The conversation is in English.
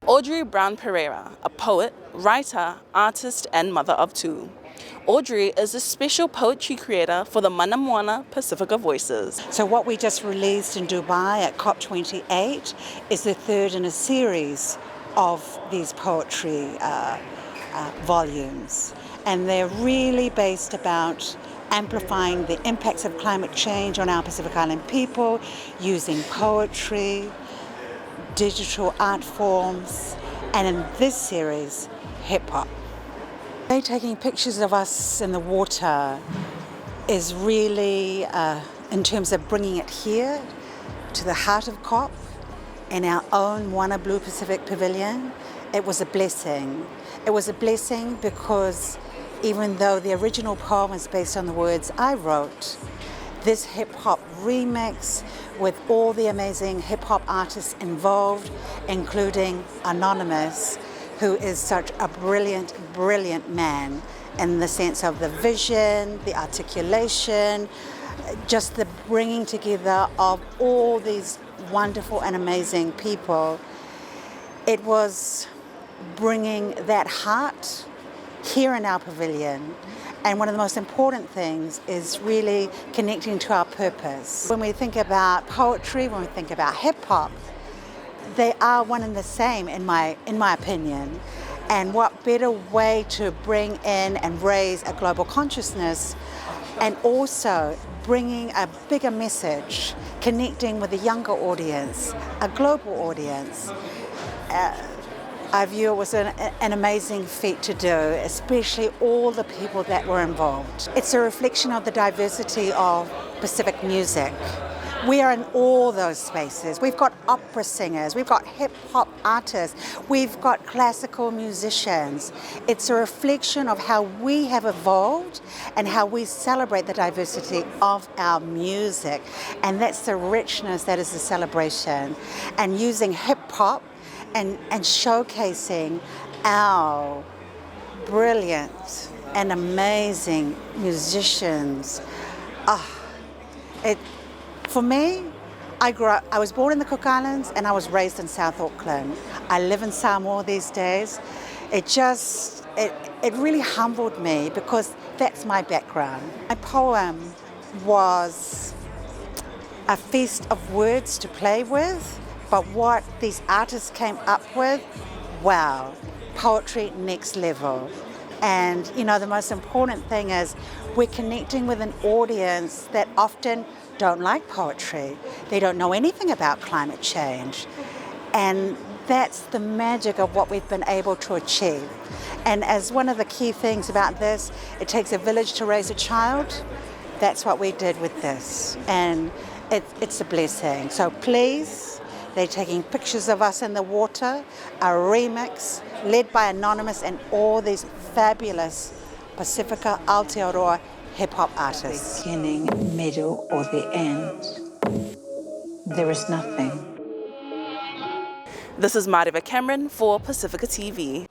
Audrey Brown Pereira, a poet, writer, artist, and mother of two. Audrey is a special poetry creator for the Mana Moana Pasifika Voices. So what we just released in Dubai at COP28 is the third in a series of these poetry volumes. And they're really based about amplifying the impacts of climate change on our Pacific Island people, using poetry, digital art forms, and in this series, hip-hop. Taking pictures of us in the water is really, in terms of bringing it here to the heart of COP in our own Moana Blue Pacific Pavilion, it was a blessing. It was a blessing because even though the original poem is based on the words I wrote, this hip-hop remix with all the amazing hip-hop artists involved, including Anonymous, who is such a brilliant, brilliant man in the sense of the vision, the articulation, just the bringing together of all these wonderful and amazing people. It was bringing that heart here in our pavilion. And one of the most important things is really connecting to our purpose. When we think about poetry, when we think about hip-hop, they are one and the same in my opinion. And what better way to bring in and raise a global consciousness and also bringing a bigger message, connecting with a younger audience, a global audience. I view it was an amazing feat to do, especially all the people that were involved. It's a reflection of the diversity of Pacific music. We are in all those spaces. We've got opera singers, we've got hip-hop artists, we've got classical musicians. It's a reflection of how we have evolved and how we celebrate the diversity of our music. And that's the richness that is the celebration. And using hip-hop and showcasing our brilliant and amazing musicians. For me, I was born in the Cook Islands and I was raised in South Auckland. I live in Samoa these days. It really humbled me because that's my background. My poem was a feast of words to play with, but what these artists came up with, wow, poetry next level. And you know, the most important thing is we're connecting with an audience that often don't like poetry. They don't know anything about climate change. And that's the magic of what we've been able to achieve. And as one of the key things about this, it takes a village to raise a child. That's what we did with this. And it's a blessing. So please, they're taking pictures of us in the water, a remix led by Anonymous and all these fabulous Pasifika Aotearoa hip-hop artists. The beginning, middle, or the end. There is nothing. This is Mariva Cameron for Pasifika TV.